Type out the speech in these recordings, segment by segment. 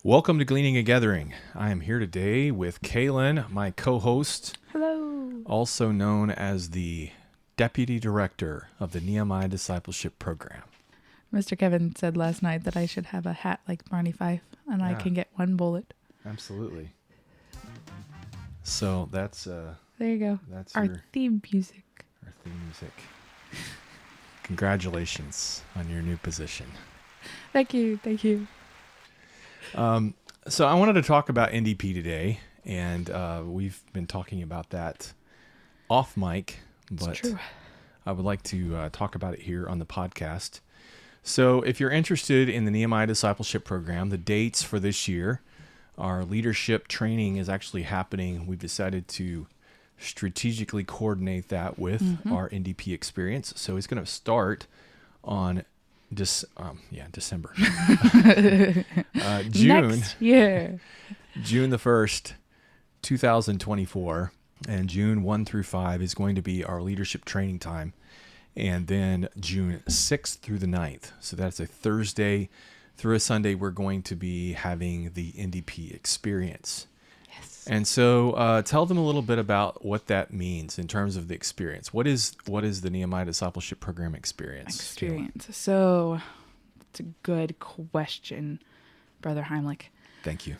Welcome to Gleaning and Gathering. I am here today with Kaylynn, my co-host. Hello. Also known as the Deputy Director of the Nehemiah Discipleship Program. Mr. Kevin said last night that I should have a hat like Barney Fife, and I can get one bullet. Absolutely. So that's there you go. That's our theme music. Our theme music. Congratulations on your new position. Thank you. Thank you. So I wanted to talk about NDP today, and we've been talking about that off mic, but it's true. I would like to talk about it here on the podcast. So if you're interested in the Nehemiah Discipleship Program, the dates for this year, our leadership training is actually happening. We've decided to strategically coordinate that with our NDP experience. So it's going to start on December. June. Next year. June the 1st, 2024, and June 1 through 5 is going to be our leadership training time. And then June 6th through the 9th. So that's a Thursday through a Sunday. We're going to be having the NDP experience. Yes. And so tell them a little bit about what that means in terms of the experience. What is the Nehemiah Discipleship Program experience? Kaylynn? So it's a good question, Brother Heimlich. Thank you.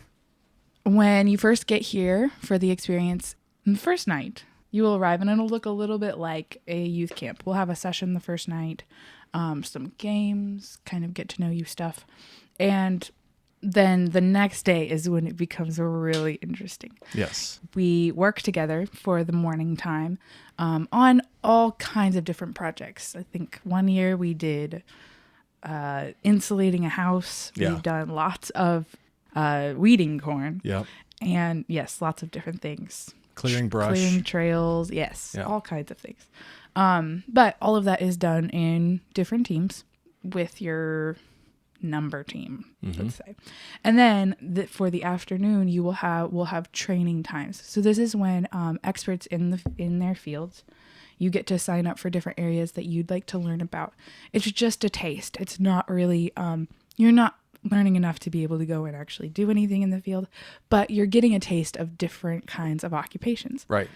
When you first get here for the experience, the first night, you will arrive and it'll look a little bit like a youth camp. We'll have a session the first night, some games, kind of get to know you stuff. And then the next day is when it becomes really interesting. Yes. We work together for the morning time on all kinds of different projects. I think one year we did insulating a house. Yeah. We've done lots of weeding corn. Yep. And yes, lots of different things. Clearing brush. Clearing trails. Yes. Yeah. All kinds of things. But all of that is done in different teams with your number team, let's say. And then for the afternoon, we'll have training times. So this is when experts in their fields, you get to sign up for different areas that you'd like to learn about. It's just a taste. It's not really, you're not learning enough to be able to go and actually do anything in the field, but you're getting a taste of different kinds of occupations. Right.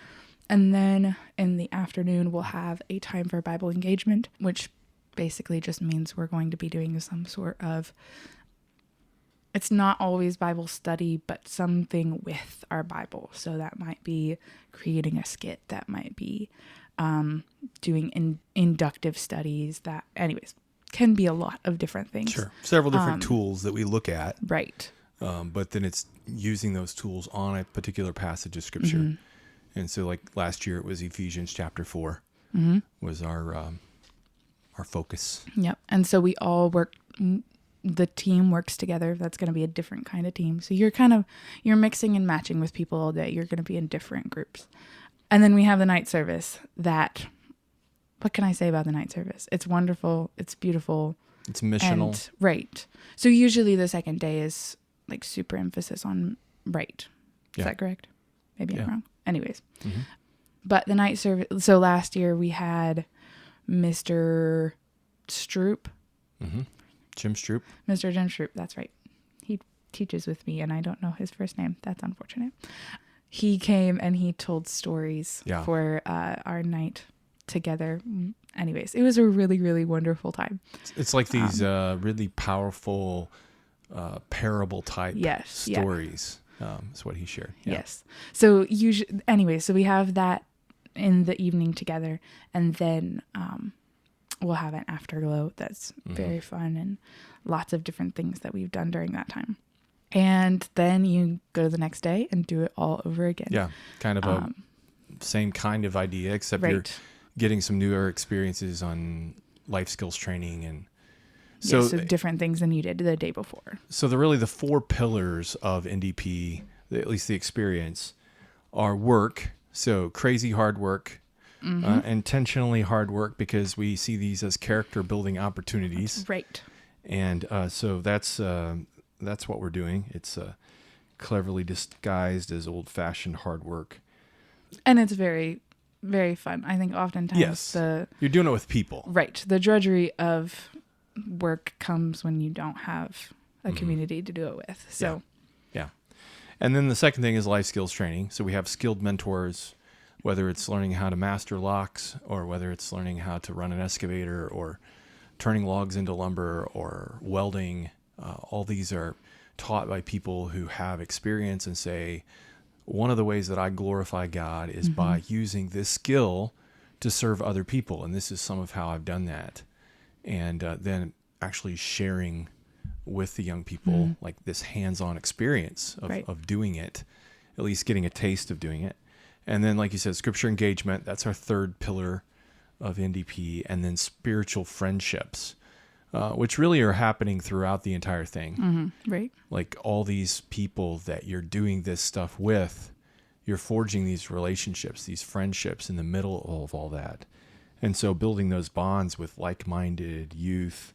And then in the afternoon, we'll have a time for Bible engagement, which basically just means we're going to be doing some sort of, it's not always Bible study, but something with our Bible. So that might be creating a skit, that might be doing inductive studies, that anyways, can be a lot of different things. Sure. Several different tools that we look at. Right. But then it's using those tools on a particular passage of Scripture. And so like last year it was Ephesians chapter 4 was our focus. Yep. And so we all work, the team works together. That's going to be a different kind of team. So you're mixing and matching with people all day. You're going to be in different groups. And then we have the night service what can I say about the night service? It's wonderful. It's beautiful. It's missional. Right. So usually the second day is like super emphasis on right. Is that correct? Maybe I'm wrong. Anyways. But the night service, so last year we had Mr. Stroop. Jim Stroop. Mr. Jim Stroop, that's right. He teaches with me and I don't know his first name. That's unfortunate. He came and he told stories for our night together. Anyways, it was a really, really wonderful time. It's like these really powerful parable type stories. Is what he shared. Yeah. Yes. So so we have that in the evening together, and then we'll have an afterglow that's very fun and lots of different things that we've done during that time. And then you go the next day and do it all over again. Yeah, kind of a same kind of idea, except you're getting some newer experiences on life skills training and so different things than you did the day before. So the 4 pillars of NDP, at least the experience, are work. So crazy hard work, intentionally hard work, because we see these as character building opportunities. Right. And so that's what we're doing. It's cleverly disguised as old fashioned hard work. And it's very, very fun. I think oftentimes you're doing it with people. Right. The drudgery of work comes when you don't have a community to do it with. So Yeah. And then the second thing is life skills training. So we have skilled mentors, whether it's learning how to master locks or whether it's learning how to run an excavator or turning logs into lumber or welding. All these are taught by people who have experience and say, one of the ways that I glorify God is by using this skill to serve other people. And this is some of how I've done that. And then actually sharing with the young people like this hands-on experience of doing it, at least getting a taste of doing it. And then, like you said, scripture engagement, that's our third pillar of NDP. And then spiritual friendships, which really are happening throughout the entire thing. Right. Like all these people that you're doing this stuff with, you're forging these relationships, these friendships in the middle of all that. And so building those bonds with like-minded youth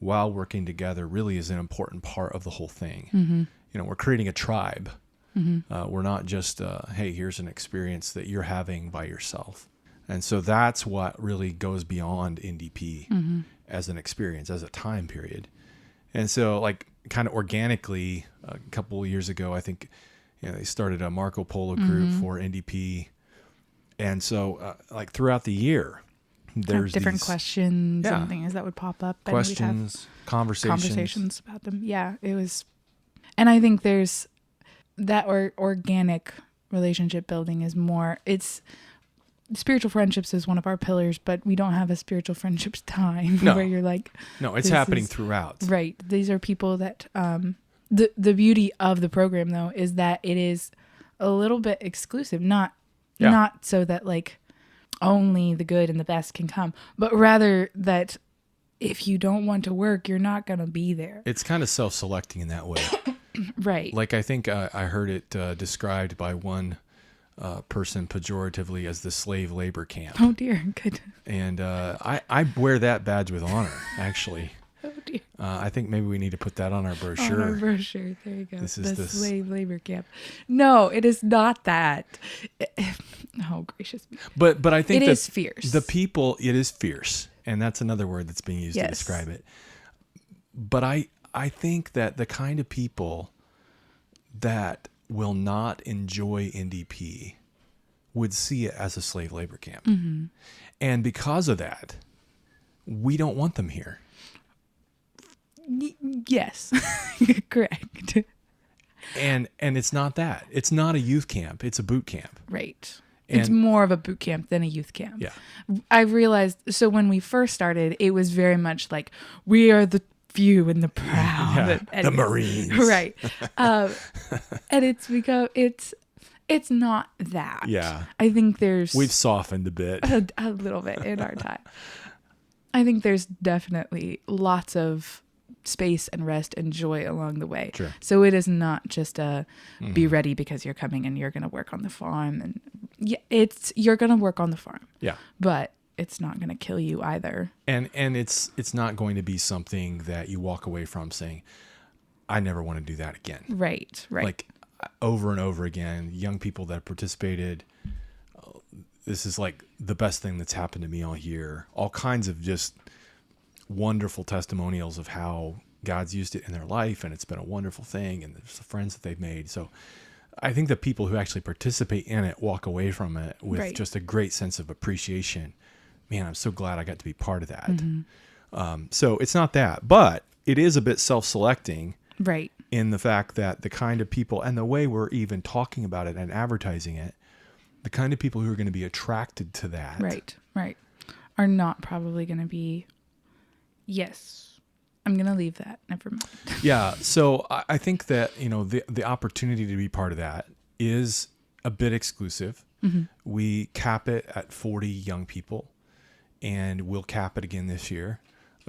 while working together really is an important part of the whole thing. We're creating a tribe. We're not just, hey, here's an experience that you're having by yourself. And so that's what really goes beyond NDP as an experience, as a time period. And so like kind of organically, a couple of years ago, I think they started a Marco Polo group for NDP. And so like throughout the year, there's different questions and things that would pop up. Questions, conversations about them. Yeah, it was. And I think there's that organic relationship building is more, it's spiritual friendships is one of our pillars, but we don't have a spiritual friendships time where you're like, no, it's happening throughout. Right. These are people that, the beauty of the program though, is that it is a little bit exclusive, not so that like only the good and the best can come, but rather that if you don't want to work, you're not going to be there. It's kind of self-selecting in that way. Right. Like I think I heard it described by one person pejoratively as the slave labor camp. Oh dear, good. And I wear that badge with honor, actually. Oh dear. I think maybe we need to put that on our brochure. On our brochure, there you go. This is the slave labor camp. No, it is not that. Oh gracious me. But I think it is fierce. The people, it is fierce, and that's another word that's being used to describe it. But I think that the kind of people that will not enjoy NDP would see it as a slave labor camp. And because of that, we don't want them here. Yes, correct. And it's not that. It's not a youth camp. It's a boot camp. Right. It's more of a boot camp than a youth camp. Yeah. I've realized, so when we first started, it was very much like, we are the few and the proud. The Marines. Right. And it's because it's not that. Yeah. I think we've softened a bit. A little bit in our time. I think there's definitely lots of space and rest and joy along the way. Sure. So it is not just be ready because you're coming and you're going to work on the farm, and you're going to work on the farm. Yeah. But it's not going to kill you either. And it's not going to be something that you walk away from saying, I never want to do that again. Right. Like over and over again, young people that have participated, this is like the best thing that's happened to me all year. All kinds of just wonderful testimonials of how God's used it in their life, and it's been a wonderful thing, and there's the friends that they've made. So I think the people who actually participate in it walk away from it with just a great sense of appreciation. Man, I'm so glad I got to be part of that. So it's not that, but it is a bit self-selecting. Right. In the fact that the kind of people, and the way we're even talking about it and advertising it, the kind of people who are going to be attracted to that. Right. Are not probably going to be, yes, I'm going to leave that. Never mind. Yeah. So I think that, the opportunity to be part of that is a bit exclusive. We cap it at 40 young people, and we'll cap it again this year,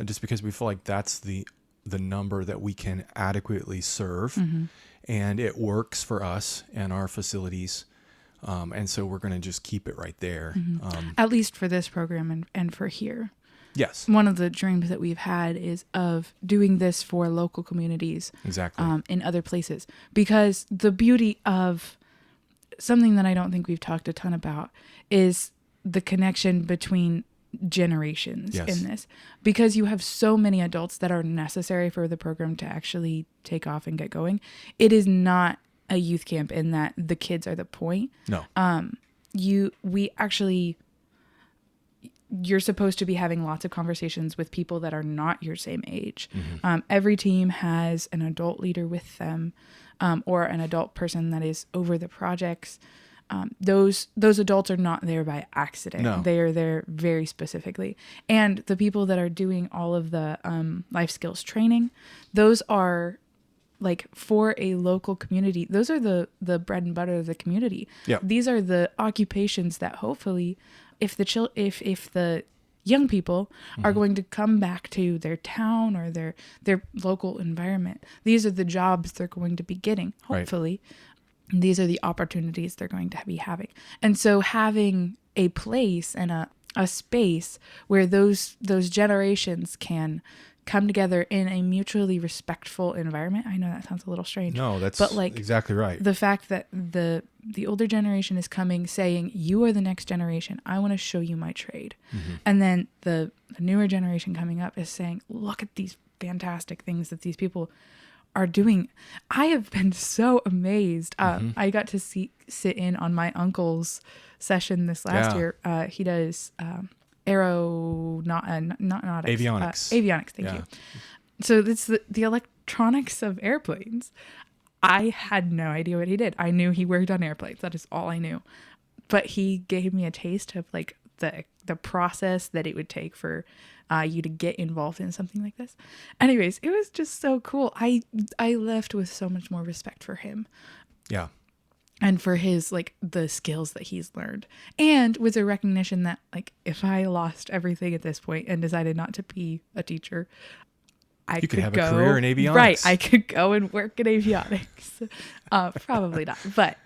just because we feel like that's the number that we can adequately serve, and it works for us and our facilities. And so we're going to just keep it right there. At least for this program and for here. Yes. One of the dreams that we've had is of doing this for local communities. Exactly. In other places. Because the beauty of something that I don't think we've talked a ton about is the connection between generations Yes. in this, because you have so many adults that are necessary for the program to actually take off and get going. It is not a youth camp in that the kids are the point. No. You're supposed to be having lots of conversations with people that are not your same age. Mm-hmm. Every team has an adult leader with them, or an adult person that is over the projects. Those adults are not there by accident. No. They are there very specifically. And the people that are doing all of the life skills training, those are like for a local community. Those are the bread and butter of the community. Yeah. These are the occupations that hopefully, if the young people are going to come back to their town or their local environment, these are the jobs they're going to be getting, hopefully. Right. And these are the opportunities they're going to be having. And so having a place and a space where those generations can come together in a mutually respectful environment. I know that sounds a little strange. No, that's exactly right. The fact that the older generation is coming saying, you are the next generation. I want to show you my trade. Mm-hmm. And then the newer generation coming up is saying, look at these fantastic things that these people are doing. I have been so amazed. I got to sit in on my uncle's session this last year. He does avionics. Avionics, thank you. So it's the electronics of airplanes. I had no idea what he did. I knew he worked on airplanes. That is all I knew. But he gave me a taste of like the process that it would take for you to get involved in something like this. Anyways, it was just so cool. I left with so much more respect for him. Yeah. And for his, like, the skills that he's learned. And with a recognition that, like, if I lost everything at this point and decided not to be a teacher, you could have a career in avionics. Right. I could go and work in avionics. Probably not. But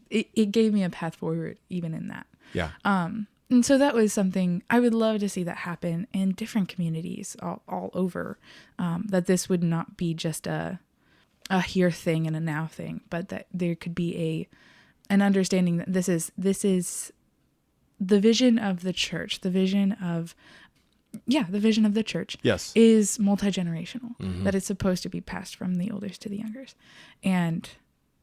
it gave me a path forward even in that. Yeah. And so that was something I would love to see that happen in different communities all over. That this would not be just a here thing and a now thing, but that there could be an understanding that this is the vision of the church. The vision of the church. Yes. Is multi-generational. Mm-hmm. That it's supposed to be passed from the oldest to the youngers. And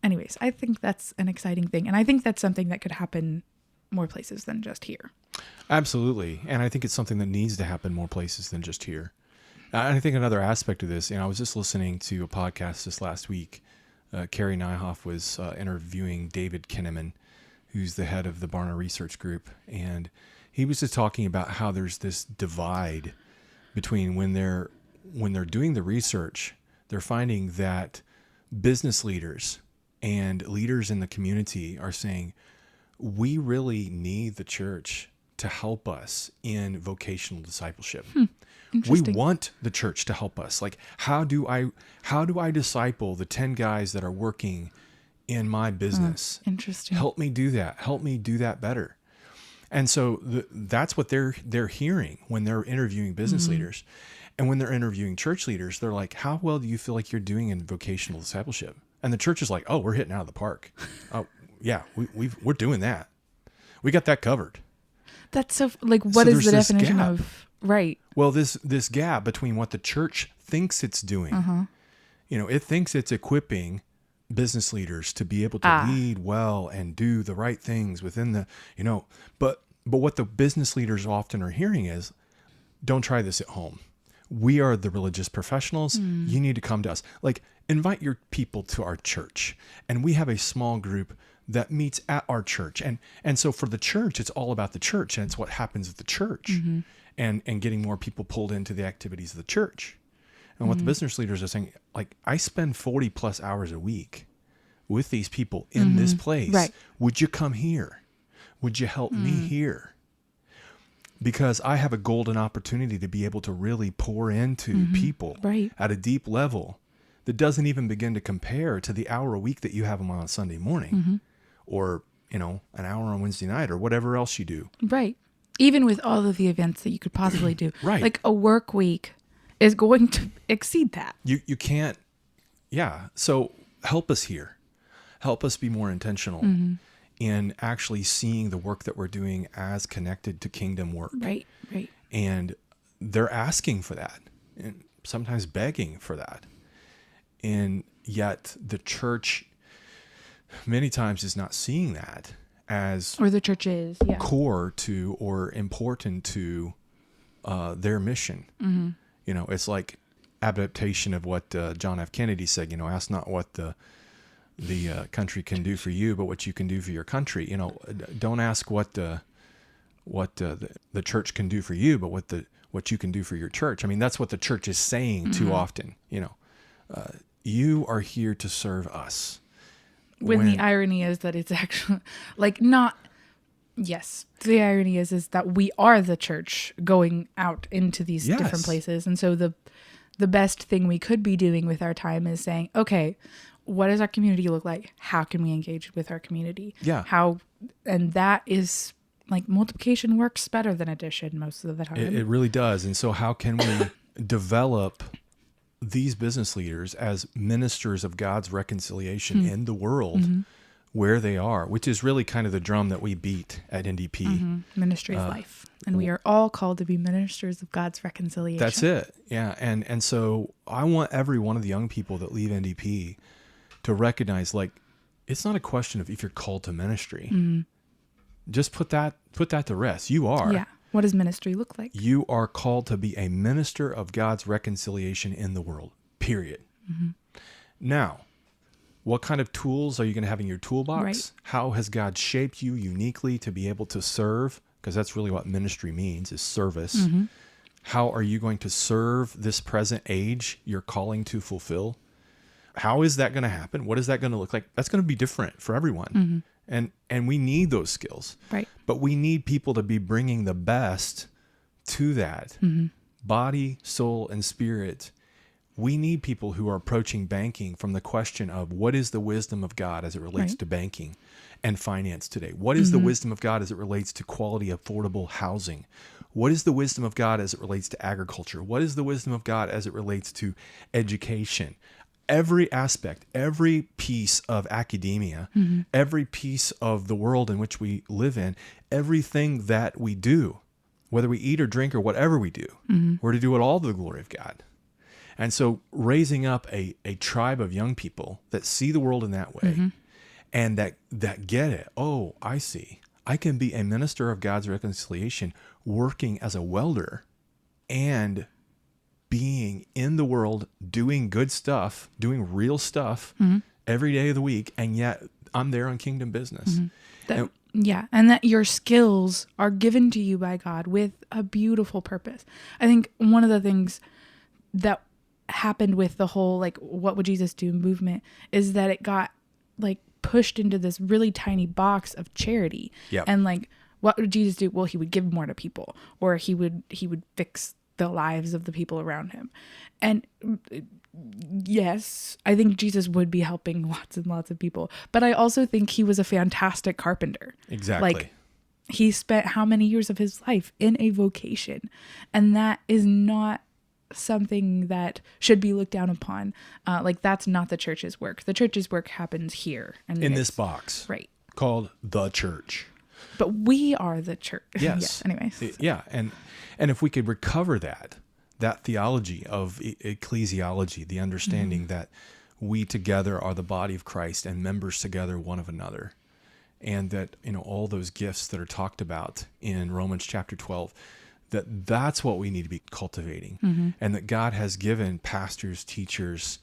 anyways, I think that's an exciting thing. And I think that's something that could happen more places than just here. Absolutely. And I think it's something that needs to happen more places than just here. And I think another aspect of this, I was just listening to a podcast this last week. Carrie Nyhoff was interviewing David Kinnaman, who's the head of the Barna Research Group. And he was just talking about how there's this divide between when they're doing the research, they're finding that business leaders and leaders in the community are saying, we really need the church to help us in vocational discipleship. We want the church to help us. Like, how do I disciple the 10 guys that are working in my business? Interesting. Help me do that. Help me do that better. And so that's what they're hearing when they're interviewing business leaders. And when they're interviewing church leaders, they're like, how well do you feel like you're doing in vocational discipleship? And the church is like, oh, we're hitting out of the park. Oh, yeah, we're doing that. We got that covered. That's so, like, what is the definition of, right? Well, this gap between what the church thinks it's doing, it thinks it's equipping business leaders to be able to lead well and do the right things within the, but what the business leaders often are hearing is, don't try this at home. We are the religious professionals. You need to come to us. Like, invite your people to our church. And we have a small group that meets at our church. And so for the church, it's all about the church, and it's what happens at the church and getting more people pulled into the activities of the church. And what the business leaders are saying, like, I spend 40 plus hours a week with these people in this place. Right. Would you come here? Would you help me here? Because I have a golden opportunity to be able to really pour into people at a deep level that doesn't even begin to compare to the hour a week that you have them on Sunday morning or, an hour on Wednesday night or whatever else you do. Right. Even with all of the events that you could possibly do. Right. Like a work week is going to exceed that. You can't. Yeah. So help us here. Help us be more intentional in actually seeing the work that we're doing as connected to kingdom work. Right. And they're asking for that and sometimes begging for that. And yet the church many times is not seeing that as or the church is core to or important to their mission. It's like adaptation of what John F. Kennedy said, ask not what the country can do for you, but what you can do for your country. Don't ask what the church can do for you, but what you can do for your church. I mean, that's what the church is saying too often. You are here to serve us. When the irony is that it's actually not. Yes, the irony is that we are the church going out into these different places, and so the best thing we could be doing with our time is saying, okay, what does our community look like? How can we engage with our community? Yeah. And that is multiplication works better than addition most of the time. It really does. And so how can we develop these business leaders as ministers of God's reconciliation in the world where they are, which is really kind of the drum that we beat at NDP. Ministry of life. And we are all called to be ministers of God's reconciliation. That's it. Yeah. And so I want every one of the young people that leave NDP to recognize, it's not a question of if you're called to ministry. Just put that to rest. You are. Yeah. What does ministry look like? You are called to be a minister of God's reconciliation in the world, period. Now, what kind of tools are you going to have in your toolbox? Right. How has God shaped you uniquely to be able to serve? Because that's really what ministry means, is service. How are you going to serve this present age you're calling to fulfill? How is that going to happen? What is that going to look like? That's going to be different for everyone. And we need those skills. Right. But we need people to be bringing the best to that. Body, soul, and spirit. We need people who are approaching banking from the question of what is the wisdom of God as it relates to banking and finance today? What is the wisdom of God as it relates to quality, affordable housing? What is the wisdom of God as it relates to agriculture? What is the wisdom of God as it relates to education? Every aspect, every piece of academia, every piece of the world in which we live in, everything that we do, whether we eat or drink or whatever we do, we're to do it all to the glory of God. And so raising up a tribe of young people that see the world in that way and that get it. Oh, I see. I can be a minister of God's reconciliation working as a welder and being in the world, doing good stuff, doing real stuff every day of the week, and yet I'm there on kingdom business. And that your skills are given to you by God with a beautiful purpose. I think one of the things that happened with the whole what would Jesus do movement is that it got pushed into this really tiny box of charity. Yep. And what would Jesus do? Well, he would give more to people, or he would fix the lives of the people around him. And yes, I think Jesus would be helping lots and lots of people, but I also think he was a fantastic carpenter. Exactly. He spent how many years of his life in a vocation, and that is not something that should be looked down upon. That's not the church's work. The church's work happens here and in this box, right, called the church. But we are the church. Yes. Anyways. Yeah. And if we could recover that theology of ecclesiology, the understanding that we together are the body of Christ and members together one of another, and that all those gifts that are talked about in Romans chapter 12, that's what we need to be cultivating, and that God has given pastors, teachers,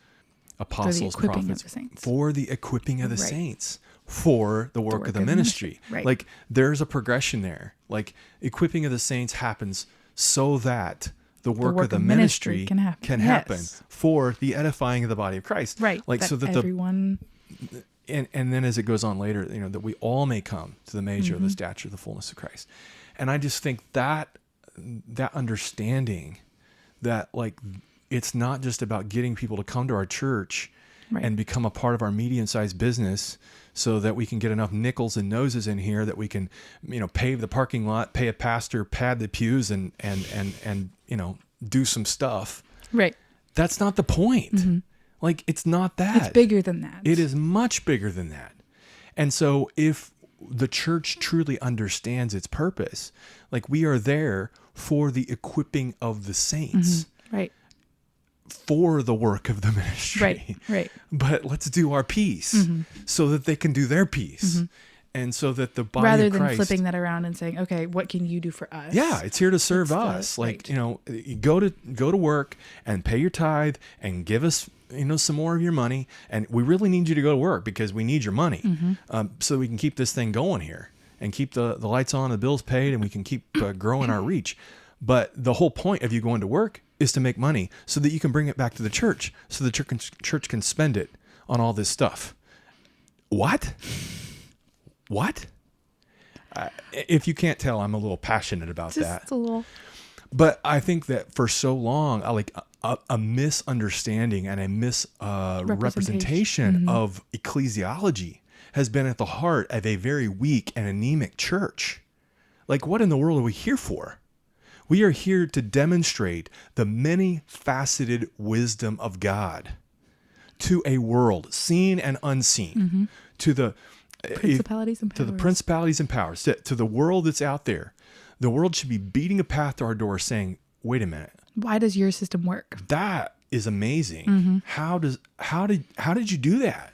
apostles, prophets for the equipping of the saints, for the work of the ministry. Right. There's a progression there. Equipping of the saints happens so that the work of the ministry can happen for the edifying of the body of Christ. Right. So that everyone. And then as it goes on later, that we all may come to the measure of the stature of the fullness of Christ. And I just think that understanding that it's not just about getting people to come to our church and become a part of our medium-sized business so that we can get enough nickels and noses in here that we can, pave the parking lot, pay a pastor, pad the pews and do some stuff. Right. That's not the point. It's not that. It's bigger than that. It is much bigger than that. And so if the church truly understands its purpose. Like, we are there for the equipping of the saints, Right. for the work of the ministry. Right. Right. But let's do our piece so that they can do their piece. And so that the body Rather of than Christ, flipping that around and saying, okay, what can you do for us? yeah, it's here to serve us. Right. You know, you go to work and pay your tithe and give us, you know, some more of your money. And we really need you to go to work because we need your money so we can keep this thing going here and keep the lights on, the bills paid, and we can keep growing our reach. But the whole point of you going to work is to make money so that you can bring it back to the church so the church can spend it on all this stuff. What? If you can't tell, I'm a little passionate about that. Just a little. But I think that for so long, a misunderstanding and a misrepresentation of ecclesiology has been at the heart of a very weak and anemic church. Like, what in the world are we here for? We are here to demonstrate the many-faceted wisdom of God to a world, seen and unseen, to the Principalities and powers. to the principalities and powers, to the world that's out there. The world should be beating a path to our door saying, wait a minute. Why does your system work? That is amazing. How did you do that?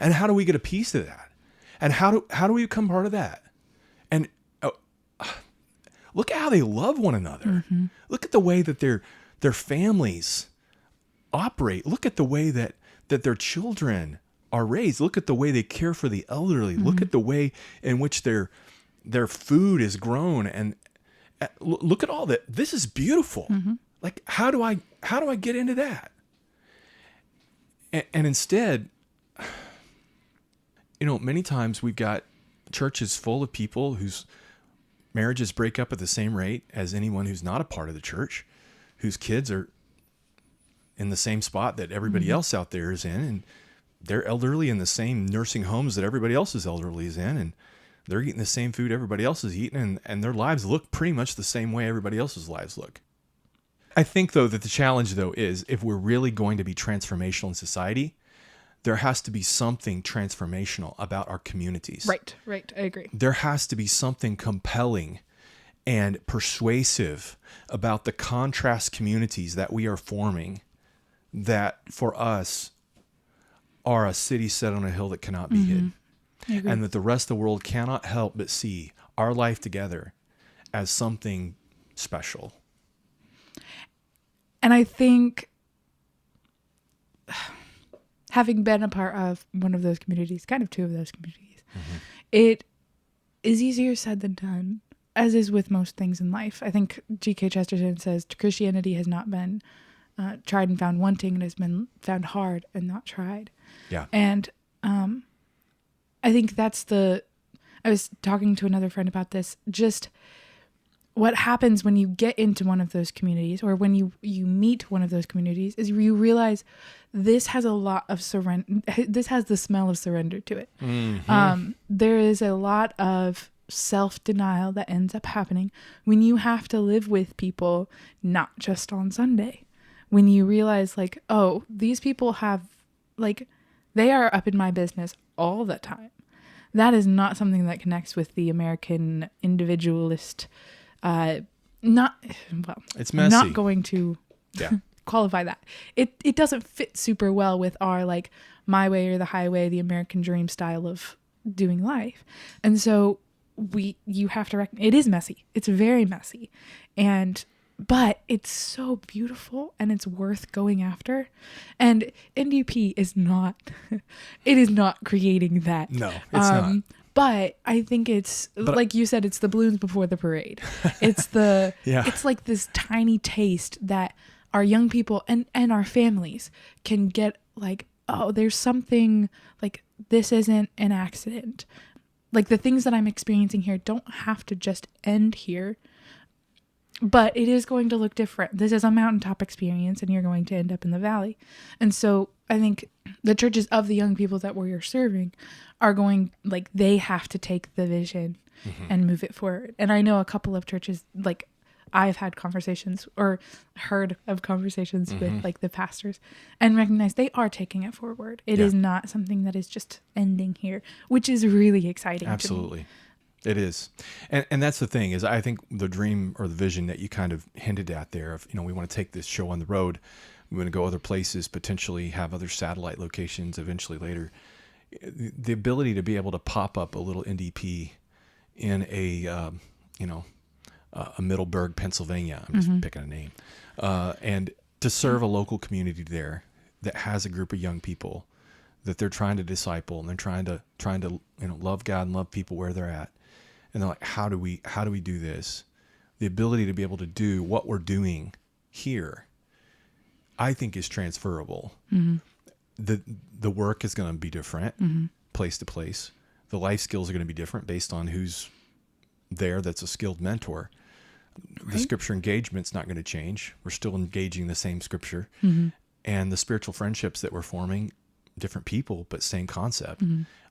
And how do we get a piece of that? And how do we become part of that? And look at how they love one another. Look at the way that their families operate. Look at the way that their children are raised. Look at the way they care for the elderly. Look at the way in which their food is grown, and look at all that. This is beautiful. Like, how do I get into that? And instead, you know, many times we've got churches full of people whose marriages break up at the same rate as anyone who's not a part of the church, whose kids are in the same spot that everybody else out there is in, and they're elderly in the same nursing homes that everybody else is elderly is in, and they're eating the same food everybody else is eating, and their lives look pretty much the same way everybody else's lives look. I think, though, that the challenge, though, is if we're really going to be transformational in society, there has to be something transformational about our communities. Right. I agree. There has to be something compelling and persuasive about the contrast communities that we are forming that, for us, are a city set on a hill that cannot be hid. And that the rest of the world cannot help but see our life together as something special. And I think, having been a part of one of those communities, kind of two of those communities, it is easier said than done, as is with most things in life. I think G.K. Chesterton says Christianity has not been tried and found wanting, and has been found hard and not tried. Yeah. And I think I was talking to another friend about this, just what happens when you get into one of those communities, or when you meet one of those communities, is you realize this has a lot of surrender. This has the smell of surrender to it. There is a lot of self-denial that ends up happening when you have to live with people, not just on Sunday. When you realize, like, oh, these people have, like, they are up in my business all the time. That is not something that connects with the American individualist. It's messy. I'm not going to qualify that. It doesn't fit super well with our, like, my way or the highway, the American dream style of doing life. And so you have to recognize it is messy. It's very messy. But it's so beautiful, and it's worth going after. And NDP is not, it is not creating that. No, it's not. But I think it's, like you said, it's the balloons before the parade. It's it's like this tiny taste that our young people and our families can get, like, oh, there's something, like, this isn't an accident. Like, the things that I'm experiencing here don't have to just end here. But it is going to look different. This is a mountaintop experience, and you're going to end up in the valley. And so I think the churches of the young people that we're serving are going, like, they have to take the vision and move it forward. And I know a couple of churches, like, I've had conversations or heard of conversations with like the pastors and recognize they are taking it forward. It is not something that is just ending here, which is really exciting. Absolutely. To me. It is. And that's the thing is I think the dream or the vision that you kind of hinted at there of, we want to take this show on the road. We want to go other places, potentially have other satellite locations eventually later. The ability to be able to pop up a little NDP in a Middleburg, Pennsylvania. I'm just picking a name. And to serve a local community there that has a group of young people that they're trying to disciple and they're trying to love God and love people where they're at. And they're like, how do we do this? The ability to be able to do what we're doing here, I think, is transferable. The work is going to be different place to place. The life skills are going to be different based on who's there that's a skilled mentor. The scripture engagement's not going to change. We're still engaging the same scripture. And the spiritual friendships that we're forming, different people, but same concept.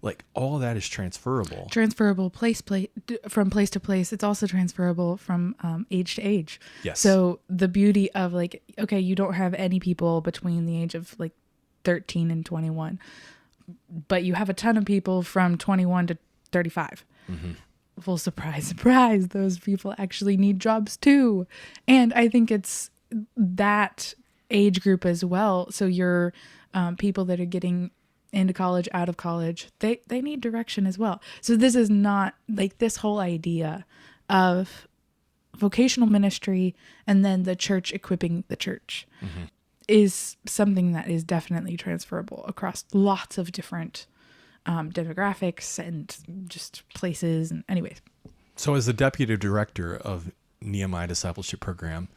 Like all of that is transferable. Transferable from place to place. It's also transferable from age to age. Yes. So the beauty of like, okay, you don't have any people between the age of like 13 and 21, but you have a ton of people from 21 to 35. Well, surprise, surprise, those people actually need jobs too. And I think it's that age group as well. So your people that are getting into college, out of college, they need direction as well. So this is not like this whole idea of vocational ministry and then the church equipping the church is something that is definitely transferable across lots of different demographics and just places. And anyways. So as the deputy director of Nehemiah Discipleship Program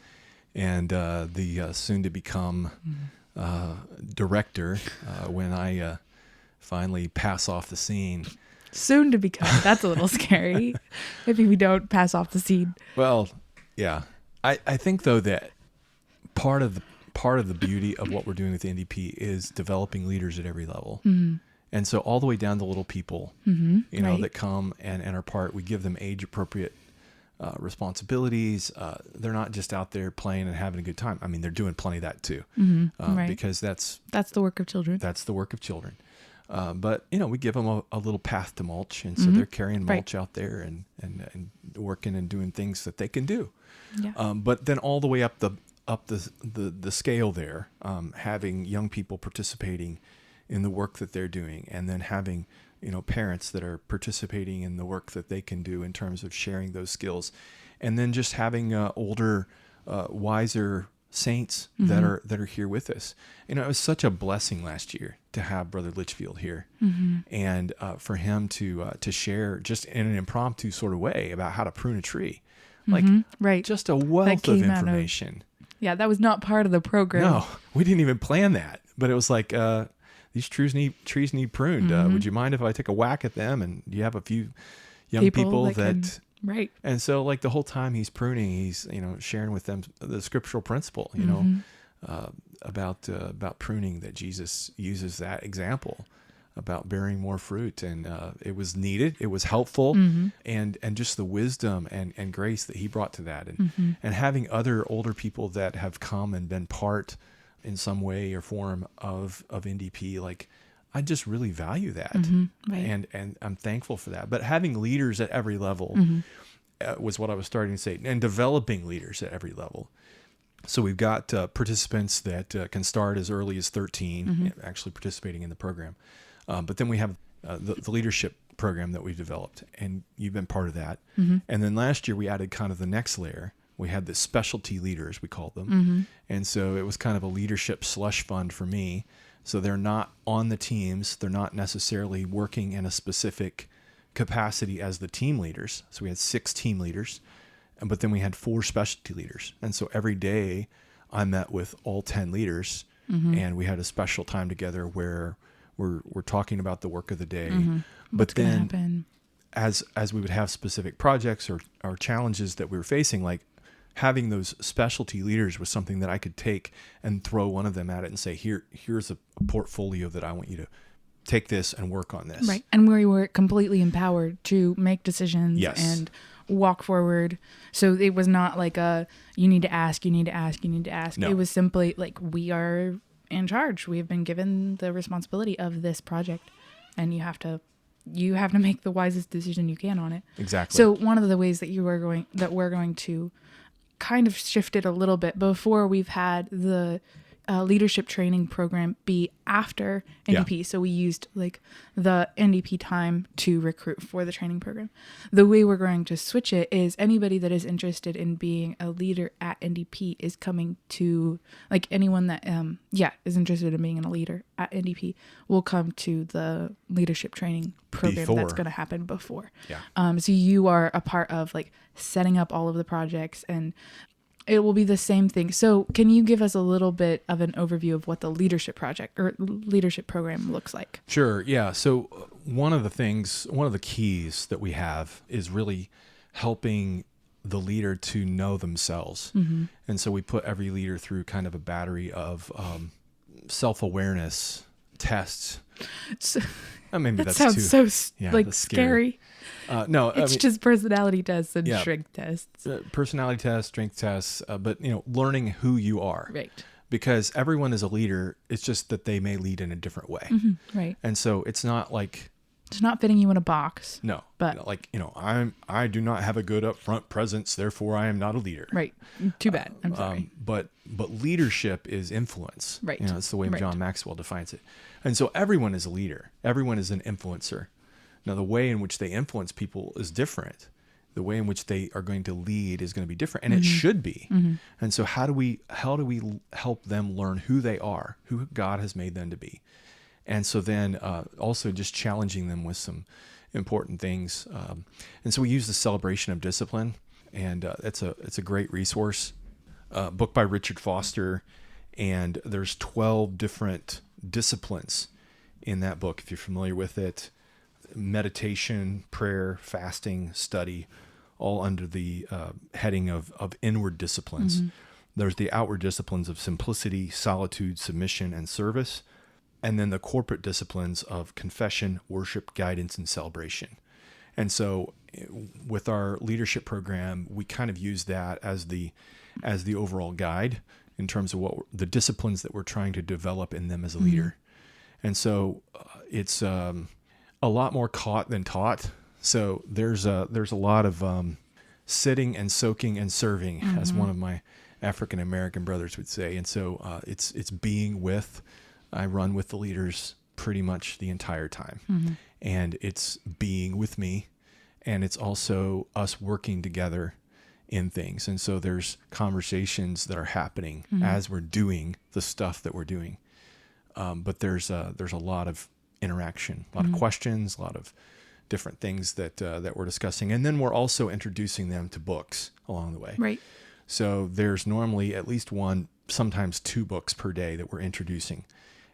and the soon to become director when I finally pass off the scene. Soon to become. That's a little scary. Maybe we don't pass off the scene. Well, yeah. I think though that part of the beauty of what we're doing with the NDP is developing leaders at every level. And so all the way down to little people, that come and are part, we give them age appropriate responsibilities. They're not just out there playing and having a good time. I mean, they're doing plenty of that too, because that's the work of children. That's the work of children. But we give them a little path to mulch, and so they're carrying mulch out there and working and doing things that they can do. Yeah. But then all the way up the scale there, having young people participating in the work that they're doing, and then having parents that are participating in the work that they can do in terms of sharing those skills, and then just having older, wiser saints that are here with us. It was such a blessing last year to have Brother Litchfield here, and for him to share just in an impromptu sort of way about how to prune a tree, just a wealth of information. That was not part of the program. No, we didn't even plan that, but it was like, these trees need pruned. Would you mind if I take a whack at them? And you have a few young people that right. And so like the whole time he's pruning, he's sharing with them the scriptural principle, about pruning, that Jesus uses that example about bearing more fruit, and it was needed, it was helpful, and just the wisdom and grace that he brought to that, and having other older people that have come and been part in some way or form of NDP, like I just really value that, and I'm thankful for that. But having leaders at every level was what I was starting to say, and developing leaders at every level. So we've got participants that can start as early as 13, actually participating in the program. But then we have the leadership program that we've developed, and you've been part of that. And then last year we added kind of the next layer. We had the specialty leaders, we called them. And so it was kind of a leadership slush fund for me. So they're not on the teams. They're not necessarily working in a specific capacity as the team leaders. So we had 6 team leaders, but then we had 4 specialty leaders. And so every day I met with all 10 leaders, and we had a special time together where we're talking about the work of the day. But What's then gonna happen? As we would have specific projects or challenges that we were facing, like having those specialty leaders was something that I could take and throw one of them at it and say, here's a portfolio that I want you to take this and work on this. Right. And we were completely empowered to make decisions Yes. and walk forward. So it was not like you need to ask, you need to ask, you need to ask. No. It was simply like, we are in charge. We have been given the responsibility of this project, and you have to make the wisest decision you can on it. Exactly. So one of the ways that we're going to kind of shift it a little bit, before we've had the leadership training program be after NDP. Yeah. So we used like the NDP time to recruit for the training program. The way we're going to switch it is anybody that is interested in being a leader at NDP is coming to, like, anyone that is interested in being a leader at NDP will come to the leadership training program that's going to happen before. Yeah. So you are a part of like setting up all of the projects, and it will be the same thing. So can you give us a little bit of an overview of what the leadership project or leadership program looks like? Sure. Yeah. So one of the keys that we have is really helping the leader to know themselves. Mm-hmm. And so we put every leader through kind of a battery of self-awareness tests. Maybe that that's sounds too, so scary. No, it's just personality tests and strength tests. Personality tests, strength tests, but learning who you are. Right. Because everyone is a leader. It's just that they may lead in a different way. Mm-hmm. Right. And so it's not like, it's not fitting you in a box. No. But I do not have a good upfront presence, therefore I am not a leader. Right. Too bad. I'm sorry. But leadership is influence. Right. That's the way John Maxwell defines it. And so everyone is a leader. Everyone is an influencer. Now, the way in which they influence people is different. The way in which they are going to lead is going to be different, and it should be. Mm-hmm. And so how do we help them learn who they are, who God has made them to be? And so then also just challenging them with some important things. And so we use the Celebration of Discipline, and it's a great resource. Book by Richard Foster, and there's 12 different disciplines in that book, if you're familiar with it. Meditation, prayer, fasting, study, all under the heading of inward disciplines. Mm-hmm. There's the outward disciplines of simplicity, solitude, submission, and service. And then the corporate disciplines of confession, worship, guidance, and celebration. And so with our leadership program, we kind of use that as the overall guide in terms of what the disciplines that we're trying to develop in them as a leader. And so it's a lot more caught than taught. So there's a lot of sitting and soaking and serving, as one of my African American brothers would say. And so it's being with. I run with the leaders pretty much the entire time, and it's being with me, and it's also us working together in things. And so there's conversations that are happening as we're doing the stuff that we're doing. But there's a lot of interaction, a lot of questions, a lot of different things that we're discussing. And then we're also introducing them to books along the way. Right. So there's normally at least one, sometimes two books per day that we're introducing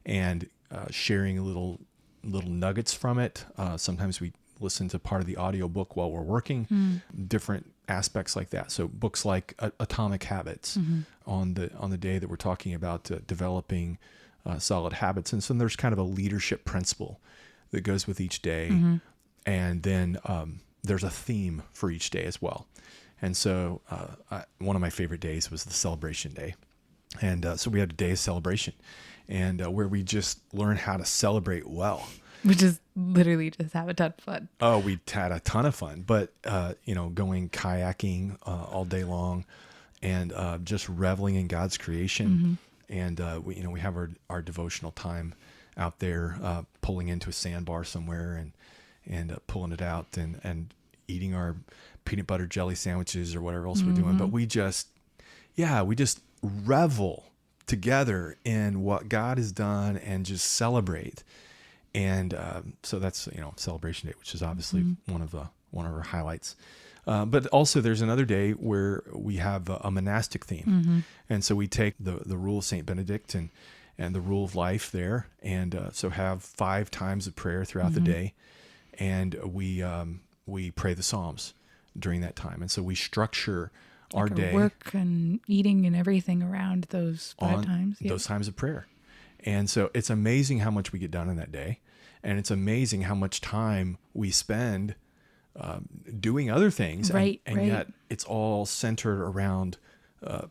and sharing little nuggets from it. Sometimes we listen to part of the audio book while we're working, different aspects like that. So books like Atomic Habits on the day that we're talking about developing solid habits. And so there's kind of a leadership principle that goes with each day. And then there's a theme for each day as well. And so one of my favorite days was the celebration day. And so we had a day of celebration, and where we just learn how to celebrate well. Which is literally just have a ton of fun. Oh, we had a ton of fun, but going kayaking all day long, and just reveling in God's creation. And we have our devotional time out there, pulling into a sandbar somewhere and pulling it out and eating our peanut butter jelly sandwiches or whatever else we're doing. But we just revel together in what God has done and just celebrate. And so that's Celebration Day, which is obviously one of our highlights. But also there's another day where we have a monastic theme, and so we take the rule of Saint Benedict and the rule of life there, and so have 5 times of prayer throughout the day, and we pray the Psalms during that time, and so we structure our day, work and eating and everything around those 5 times, those times of prayer. And so it's amazing how much we get done in that day. And it's amazing how much time we spend doing other things, Right, and right. yet it's all centered around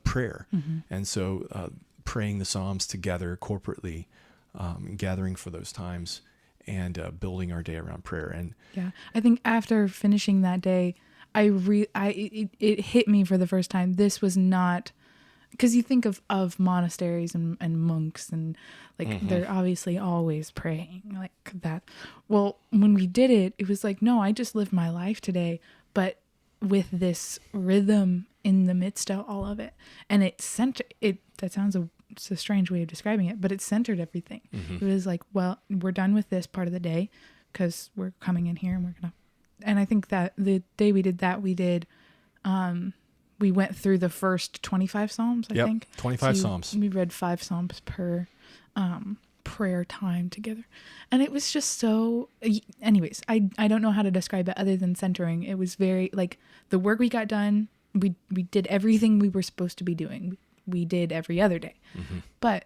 prayer. Mm-hmm. And so praying the Psalms together corporately, gathering for those times, and building our day around prayer. And Yeah, I think after finishing that day, it hit me for the first time. This was not, because you think of monasteries and monks, and like they're obviously always praying like that. Well, when we did it, it was like, no, I just lived my life today, but with this rhythm in the midst of all of it, and it centered it. That sounds it's a strange way of describing it, but it centered everything. It was like, well, we're done with this part of the day because we're coming in here and we're gonna. And I think that the day we did that, we went through the first 25 Psalms, I think. 25 Psalms. We read 5 Psalms per prayer time together. And it was just so... Anyways, I don't know how to describe it other than centering. It was very... Like, the work we got done, we did everything we were supposed to be doing. We did every other day. But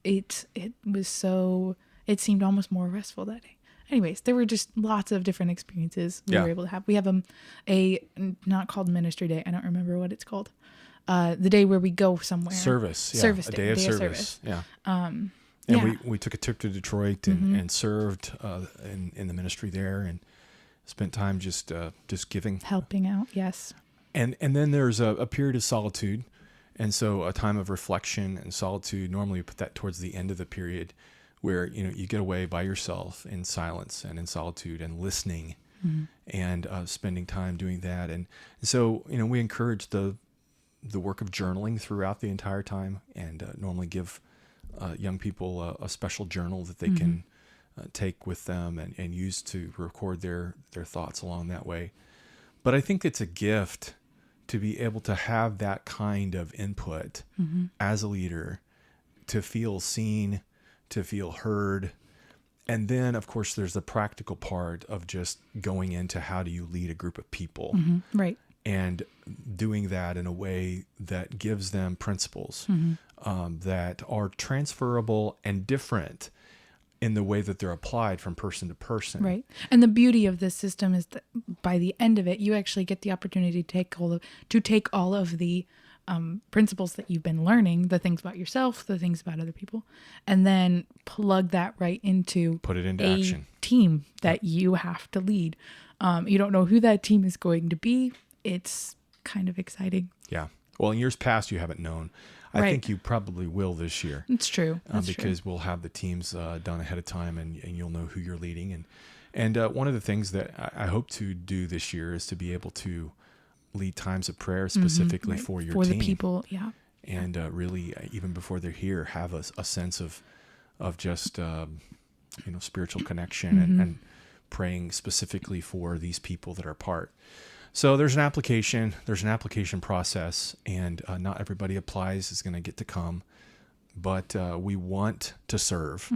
it was so... It seemed almost more restful that day. Anyways, there were just lots of different experiences we were able to have. We have a not called ministry day. I don't remember what it's called. The day where we go somewhere. Service. Yeah. Service a day. day of service. Yeah. And we took a trip to Detroit and served in the ministry there, and spent time just giving. Helping out, yes. And then there's a period of solitude. And so a time of reflection and solitude, normally we put that towards the end of the period, where you get away by yourself in silence and in solitude and listening and spending time doing that. And so we encourage the work of journaling throughout the entire time, and normally give young people a special journal that they can take with them and use to record their thoughts along that way. But I think it's a gift to be able to have that kind of input as a leader, to feel seen, to feel heard. And then, of course, there's the practical part of just going into how do you lead a group of people, Right. and doing that in a way that gives them principles that are transferable and different in the way that they're applied from person to person. Right. And the beauty of this system is that by the end of it, you actually get the opportunity to take all of the principles that you've been learning, the things about yourself, the things about other people, and then plug that right into Put it into a action. team that you have to lead. You don't know who that team is going to be. It's kind of exciting. Yeah. Well, in years past, you haven't known. I think you probably will this year. It's true. Because we'll have the teams done ahead of time, and you'll know who you're leading. And one of the things that I hope to do this year is to be able to lead times of prayer specifically for your team. For the people, yeah. And really, even before they're here, have a sense of just spiritual connection and praying specifically for these people that are part. So there's an application process, and not everybody applies is going to get to come, but we want to serve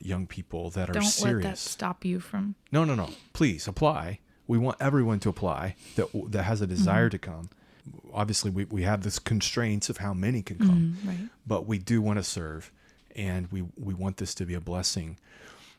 young people that are serious. Don't let that stop you from... No. Please apply. We want everyone to apply that has a desire to come. Obviously, we have this constraints of how many can come, right. but we do want to serve, and we want this to be a blessing.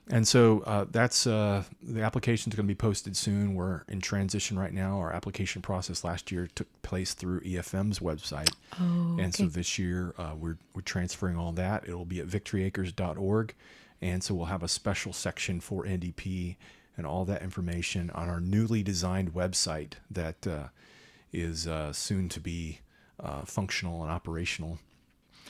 And so that's the application is going to be posted soon. We're in transition right now. Our application process last year took place through EFM's website. And so this year we're transferring all that. It'll be at victoryacres.org. And so we'll have a special section for NDP and all that information on our newly designed website that is soon to be functional and operational.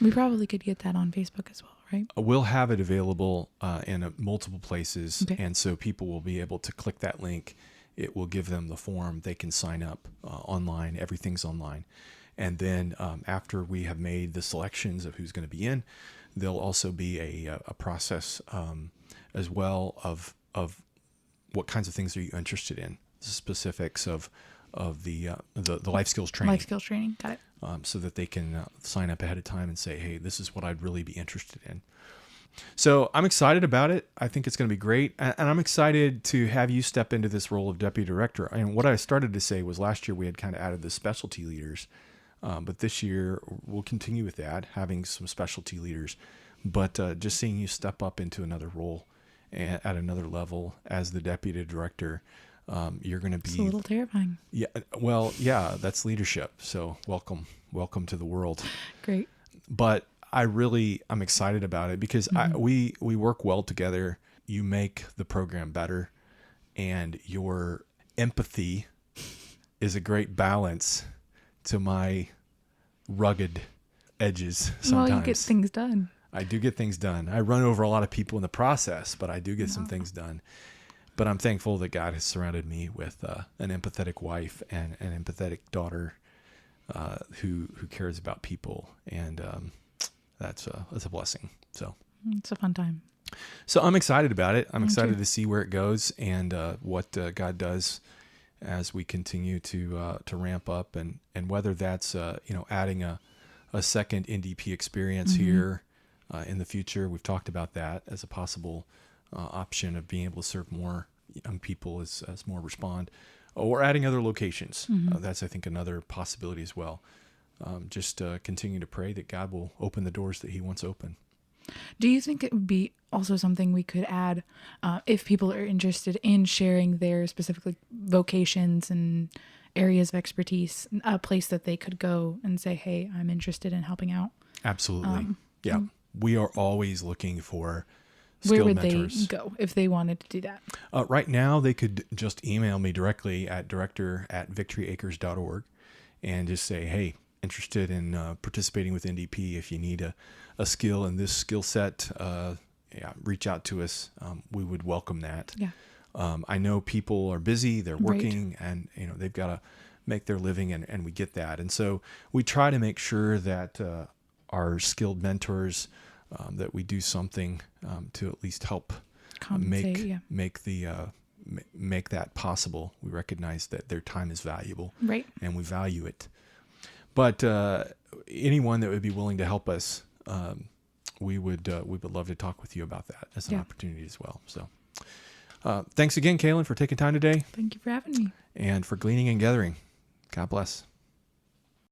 We probably could get that on Facebook as well, right? We'll have it available in multiple places, and so people will be able to click that link. It will give them the form. They can sign up online. Everything's online. And then after we have made the selections of who's going to be in, there'll also be a process as well of what kinds of things are you interested in, the specifics of the life skills training. Life skills training, got it. So that they can sign up ahead of time and say, hey, this is what I'd really be interested in. So I'm excited about it. I think it's going to be great. And I'm excited to have you step into this role of deputy director. And what I started to say was last year we had kind of added the specialty leaders. But this year we'll continue with that, having some specialty leaders. But just seeing you step up into another role at another level as the deputy director, You're going to It's be a little terrifying. Yeah. Well, yeah, that's leadership. So welcome to the world. Great. But I'm excited about it because we work well together. You make the program better, and your empathy is a great balance to my rugged edges sometimes. Well, you get things done. I do get things done. I run over a lot of people in the process, but I do get some things done. But I'm thankful that God has surrounded me with an empathetic wife and an empathetic daughter who cares about people, and that's a blessing. So It's a fun time. So I'm excited about it. I'm excited too. to see where it goes and what God does as we continue to ramp up, and whether that's adding a second NDP experience here in the future. We've talked about that as a possible option of being able to serve more young people as more respond, or adding other locations. That's, I think, another possibility as well. Just continue to pray that God will open the doors that He wants open. Do you think it would be also something we could add if people are interested in sharing their specifically vocations and areas of expertise, a place that they could go and say, hey, I'm interested in helping out? Absolutely. Yeah. We are always looking for Where skilled would mentors. they go if they wanted to do that? Right now, they could just email me directly at director@victoryacres.org and just say, hey, interested in participating with NDP. If you need a skill in this skill set, reach out to us. We would welcome that. Yeah. I know people are busy, they're working, and they've got to make their living, and we get that. And so we try to make sure that our skilled mentors, that we do something to at least help make that possible. We recognize that their time is valuable, Right. and we value it. But anyone that would be willing to help us, we would love to talk with you about that as an opportunity as well. So thanks again, Kaylynn, for taking time today. Thank you for having me. And for gleaning and gathering. God bless.